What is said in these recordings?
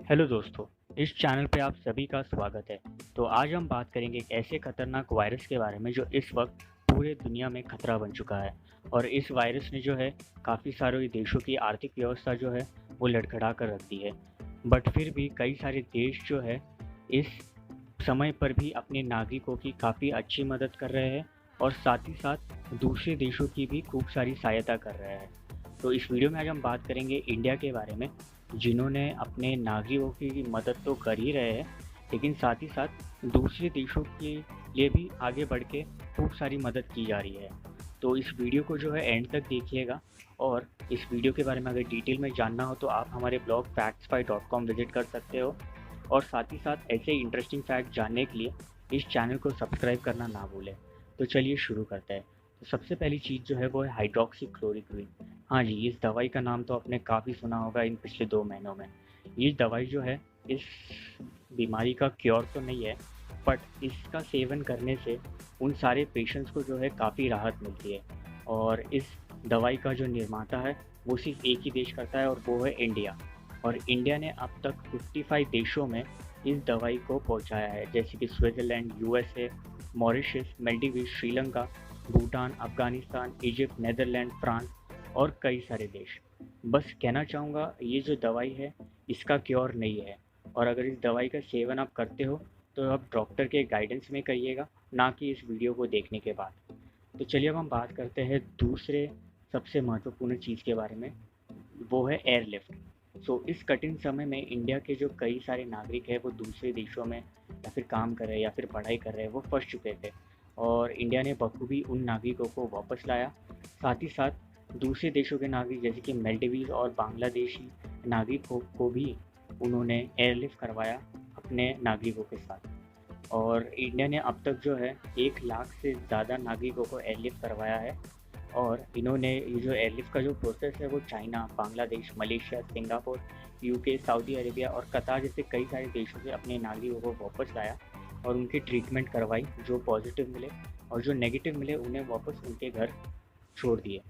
Hello दोस्तों, इस channel पे आप सभी का स्वागत है। तो आज हम बात करेंगे एक ऐसे खतरनाक वायरस के बारे में जो इस वक्त पूरे दुनिया में खतरा बन चुका है। और इस वायरस ने जो है काफ़ी सारे देशों की आर्थिक व्यवस्था जो है वो लड़खड़ा कर रख दी है। बट फिर भी कई सारे देश जो है इस समय पर भी अपने नागरिकों की काफ़ी अच्छी मदद कर रहे हैं और साथ ही साथ दूसरे देशों की भी खूब सारी सहायता कर रहे हैं। तो इस वीडियो में आज हम बात करेंगे इंडिया के बारे में, जिन्होंने अपने नागरिकों की मदद तो कर ही रहे हैं, लेकिन साथ ही साथ दूसरे देशों के लिए भी आगे बढ़ के खूब सारी मदद की जा रही है। तो इस वीडियो को जो है एंड तक देखिएगा। और इस वीडियो के बारे में अगर डिटेल में जानना हो तो आप हमारे ब्लॉग factsfy.com विजिट कर सकते हो। और साथ ही साथ ऐसे इंटरेस्टिंग फैक्ट जानने के लिए इस चैनल को सब्सक्राइब करना ना भूलें। तो चलिए शुरू करते हैं। तो सबसे पहली चीज़ जो है वो है हाइड्रोक्सी क्लोरोक्विन। हाँ जी, इस दवाई का नाम तो आपने काफ़ी सुना होगा इन पिछले 2 महीनों में। ये दवाई जो है इस बीमारी का क्योर तो नहीं है, बट इसका सेवन करने से उन सारे पेशेंट्स को जो है काफ़ी राहत मिलती है। और इस दवाई का जो निर्माता है वो सिर्फ एक ही देश करता है और वो है इंडिया। और इंडिया ने अब तक 55 देशों में इस दवाई को पहुंचाया है, जैसे कि Switzerland, USA, Mauritius, Maldives, Sri Lanka, Bhutan, Afghanistan, Egypt, Netherland, France और कई सारे देश। बस कहना चाहूँगा ये जो दवाई है इसका क्योर नहीं है। और अगर इस दवाई का सेवन आप करते हो तो आप डॉक्टर के गाइडेंस में करिएगा, ना कि इस वीडियो को देखने के बाद। तो चलिए अब हम बात करते हैं दूसरे सबसे महत्वपूर्ण चीज़ के बारे में, वो है एयरलिफ्ट। सो इस कठिन समय में इंडिया के जो कई सारे नागरिक हैं वो दूसरे देशों में या फिर काम कर रहे हैं या फिर पढ़ाई कर रहे हैं, वो फंस चुके थे। और इंडिया ने बखूबी उन नागरिकों को वापस लाया। साथ ही साथ दूसरे देशों के नागरिक जैसे कि मालदीव और बांग्लादेशी नागरिकों को भी उन्होंने एयरलिफ्ट करवाया अपने नागरिकों के साथ। और इंडिया ने अब तक जो है 1 लाख से ज़्यादा नागरिकों को एयरलिफ्ट करवाया है। और इन्होंने ये जो एयरलिफ्ट का जो प्रोसेस है वो China, Bangladesh, Malaysia, Singapore, UK, Saudi Arabia और कतार जैसे कई सारे देशों से अपने नागरिकों को वापस लाया और उनकी ट्रीटमेंट करवाई। जो पॉजिटिव मिले और जो नेगेटिव मिले उन्हें वापस उनके घर छोड़ दिए।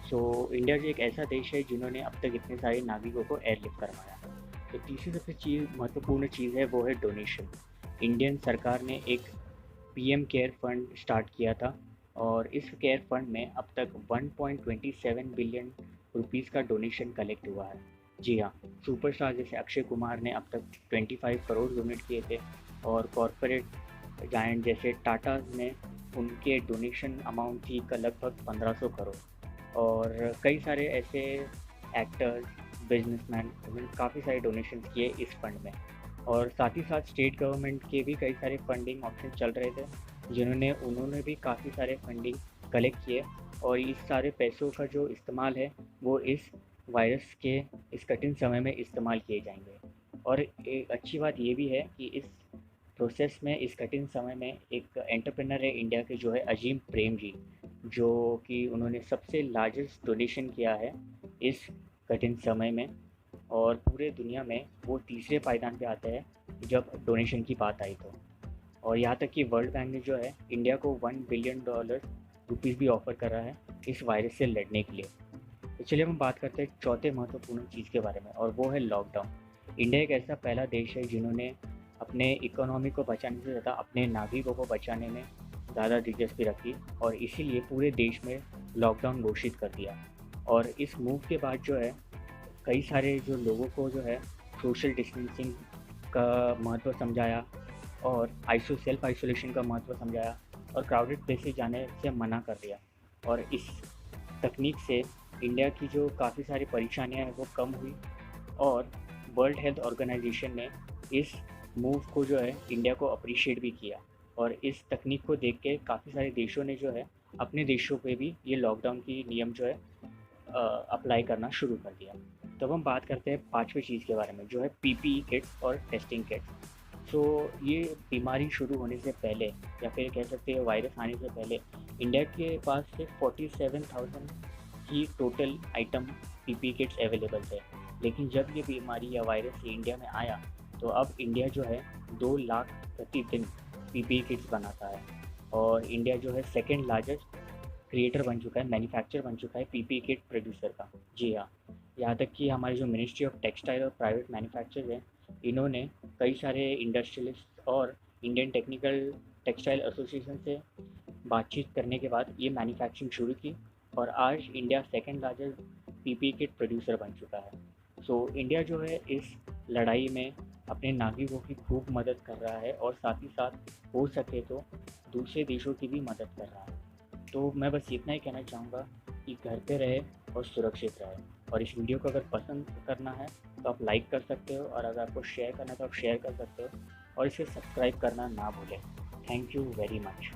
सो इंडिया जो एक ऐसा देश है जिन्होंने अब तक इतने सारे नागरिकों को एयरलिफ्ट करवाया। तो तीसरी सबसे महत्वपूर्ण चीज़ है वो है डोनेशन। इंडियन सरकार ने एक पीएम केयर फंड स्टार्ट किया था और इस केयर फंड में अब तक 1.27 बिलियन रुपीस का डोनेशन कलेक्ट हुआ है। जी हाँ, सुपरस्टार जैसे अक्षय कुमार ने अब तक 25 करोड़ डोनेट किए थे। और कॉरपोरेट जायंट जैसे टाटा ने उनके डोनेशन अमाउंट थी लगभग 1500 करोड़। और कई सारे ऐसे एक्टर्स, बिजनेसमैन, उन्होंने काफ़ी सारे डोनेशन किए इस फंड में। और साथ ही साथ स्टेट गवर्नमेंट के भी कई सारे फंडिंग ऑप्शन चल रहे थे, उन्होंने भी काफ़ी सारे फंडिंग कलेक्ट किए। और इस सारे पैसों का जो इस्तेमाल है वो इस वायरस के इस कठिन समय में इस्तेमाल किए जाएंगे। और एक अच्छी बात ये भी है कि इस प्रोसेस में, इस कठिन समय में, एक एंटरप्रेन्योर है इंडिया के जो है अजीम प्रेम जी, जो कि उन्होंने सबसे लार्जेस्ट डोनेशन किया है इस कठिन समय में। और पूरे दुनिया में वो तीसरे पायदान पे आते हैं जब डोनेशन की बात आई तो। और यहाँ तक कि वर्ल्ड बैंक ने जो है इंडिया को $1 बिलियन रुपीज़ भी ऑफर कर रहा है इस वायरस से लड़ने के लिए। तो चलिए हम बात करते हैं चौथे महत्वपूर्ण चीज़ के बारे में, और वो है लॉकडाउन। इंडिया एक ऐसा पहला देश है जिन्होंने अपने इकोनॉमी को बचाने से ज़्यादा अपने नागरिकों को बचाने में ज़्यादा दिलचस्पी रखी और इसीलिए पूरे देश में लॉकडाउन घोषित कर दिया। और इस मूव के बाद जो है कई सारे जो लोगों को जो है सोशल डिस्टेंसिंग का महत्व समझाया और सेल्फ आइसोलेशन का महत्व समझाया और क्राउडेड प्लेसेस जाने से मना कर दिया। और इस तकनीक से इंडिया की जो काफ़ी सारी परेशानियां हैं वो कम हुई। और वर्ल्ड हेल्थ ऑर्गेनाइजेशन ने इस मूव को जो है इंडिया को अप्रिशिएट भी किया। और इस तकनीक को देख के काफ़ी सारे देशों ने जो है अपने देशों पे भी ये लॉकडाउन की नियम जो है अप्लाई करना शुरू कर दिया। तब हम बात करते हैं पाँचवीं चीज़ के बारे में, जो है पीपीई किट्स और टेस्टिंग किट्स। सो ये बीमारी शुरू होने से पहले या फिर कह सकते हैं वायरस आने से पहले इंडिया के पास सिर्फ 47,000 ही total item PPE kits available थे। लेकिन जब ये बीमारी या वायरस इंडिया में आया तो अब इंडिया जो है 2 लाख प्रतिदिन पीपीई किट्स बनाता है। और इंडिया जो है सेकेंड लार्जेस्ट क्रिएटर बन चुका है, मैन्युफैक्चर बन चुका है पीपीई किट प्रोड्यूसर का। जी हाँ, यहाँ तक कि हमारी जो मिनिस्ट्री ऑफ टेक्सटाइल और प्राइवेट मैन्युफैक्चर है इन्होंने कई सारे इंडस्ट्रियलिस्ट और इंडियन टेक्निकल टेक्सटाइल एसोसिएशन से बातचीत करने के बाद ये मैन्युफैक्चरिंग शुरू की और आज India second largest PPE kit producer बन चुका है। सो इंडिया जो है इस लड़ाई में अपने नागरिकों की खूब मदद कर रहा है और साथ ही साथ हो सके तो दूसरे देशों की भी मदद कर रहा है। तो मैं बस इतना ही कहना चाहूँगा कि घर पे रहे और सुरक्षित रहे। और इस वीडियो को अगर पसंद करना है तो आप लाइक कर सकते हो, और अगर आपको शेयर करना है तो आप शेयर कर सकते हो, और इसे सब्सक्राइब करना ना भूलें। Thank you very much.